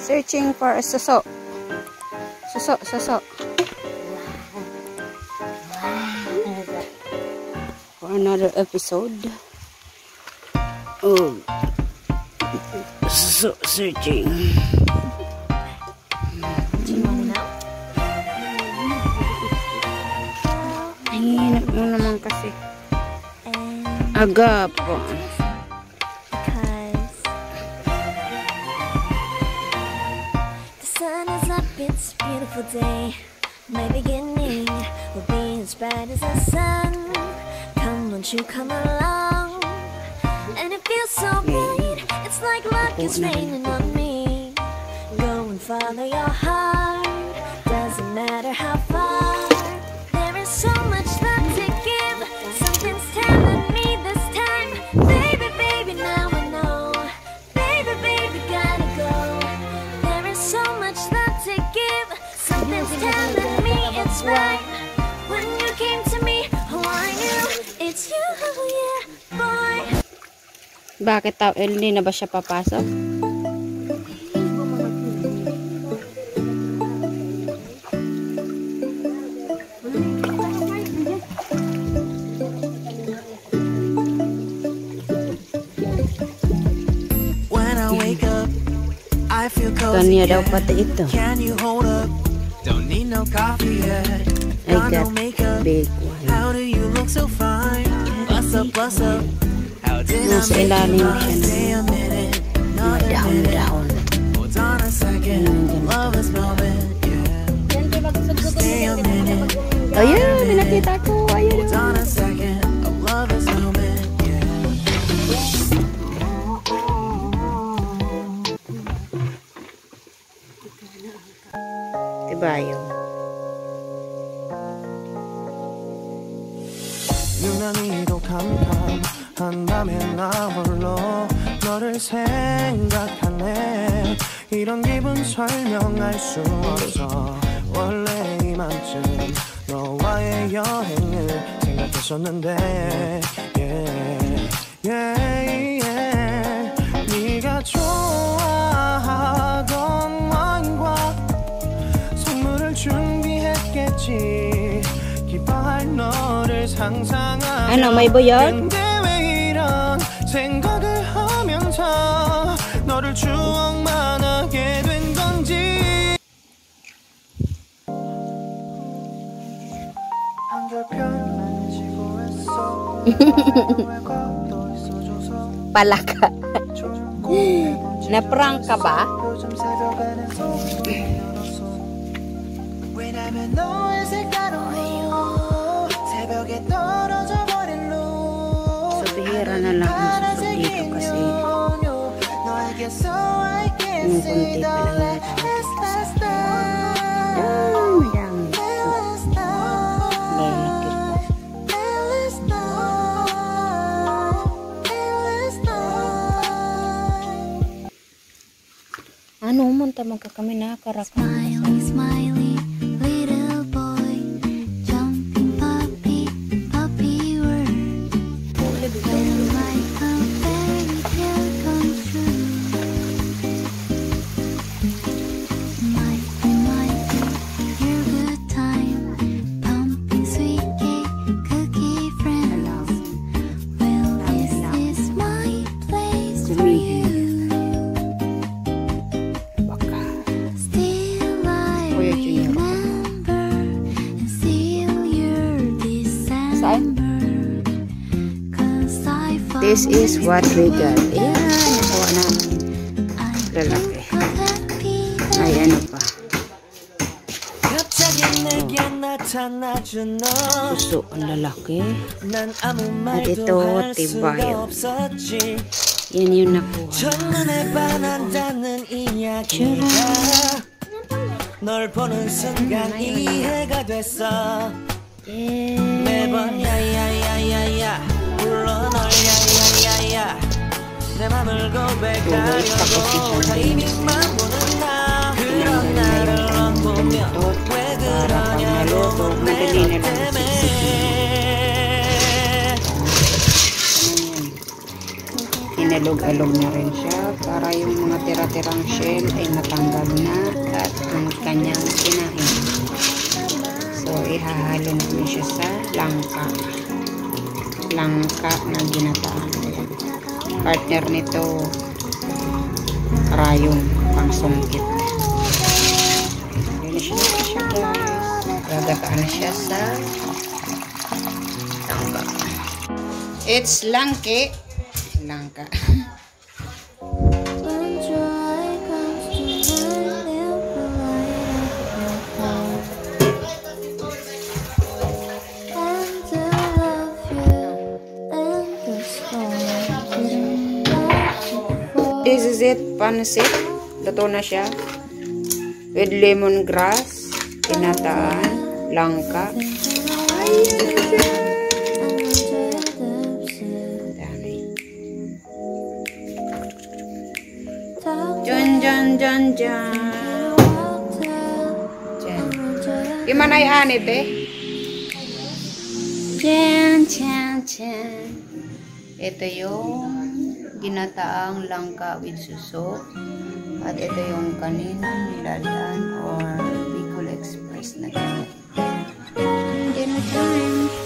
Searching for a suso. Suso. For another episode. Oh. Suso searching. Do you want to know? Hinap mo naman kasi. Aga po. Because the sun is up, it's a beautiful day. My beginning will be as bright as the sun. Come, won't you come along? And it feels so bright, it's like luck is raining on me. Go and follow your heart, doesn't matter how far. There is so much love to give, something's telling me this time. Baby, baby, now I know. Baby, baby, gotta go. There is so much love to give, something's telling me it's right. When you came to me, oh, I knew it's you, yeah, boy. Bakit hindi na ba siya papasok? When I wake up, I feel cozy. Kanya daw pati ito. Can you hold up? Don't need no coffee yet. I Got no got makeup. big one. How do you look so fine? Bust up, bust up. How did I Nasa make ilalim you siya stay a minute? Not a minute. Down. Hold on a second. Love is moment, yeah. Stay a minute. Ayun, nakita ko. Ayun. Hold on a second. Love is moment, yeah. Diba yun? 유난히도 캄캄한 밤에 나 홀로 너를 생각하네. 이런 기분 설명할 수 없어. 원래 이맘쯤 너와의 여행을 생각했었는데 yeah, yeah, yeah. 네가 좋아하던 와인과 선물을 준비했겠지. 기뻐할 너를 상상하며 Ano, may buyon? 근데 왜 이런 생각을 하면서 너를 추억만 하게 된 건지. 한결편 지구에서 Palaka. Na-prank ka ba? 요즘 새벽에는 소리를 열었어. 왜냐면 너의 색깔로 새벽에 떨어져 버린 로. So, bihira na lang ang suso dito kasi yung kunti pa lang natapos. Madami. Lalaki po. Ano, munta magka kami nakarak. Smiley, smiley, little boy, jumping puppy, puppy word. When like a fairy tale comes true. Might be your good time, pumping sweet cake, cookie friends. Well, this is my place for you. Still I remember, and still you're December. 'Cause I This is what we got. Ayan, nakuha namin. Lalaki. Ay, ano pa. 갑자기 내게 나타나준 너. Suso, ang lalaki. 난 아무 At ito, 말도 할 tibayo. 수가 없었지. Yan yung nakuha. 첫눈에 반한다는 이야기가 널 보는 순간 이해가 됐어. 매번 야야야야야 불러 널 야야야야 내 맘을 고백하려고 타이밍만 보는 나. 그런 나를 넌보며 왜 그러냐고 내 것 때문에. Inalog-alog na rin siya para yung mga tira-tirang shell ay matanggal na at ang kanyang kinain. So, ihahalo namin siya sa langka. Langka na ginataan. Partner nito, karayong pangsungkit. Finish na siya, guys. Gagataan na siya sa langka. It's langke. Langka. This is it, pansit. Luto na siya. With lemongrass, tinataan, langka. Ayan na siya. Jan. Gimana ya aneh teh? Jan. Ito yung ginataang langka with suso. At ito yung kaninang nilalian or Bicol Express na ginataan. Dinner time.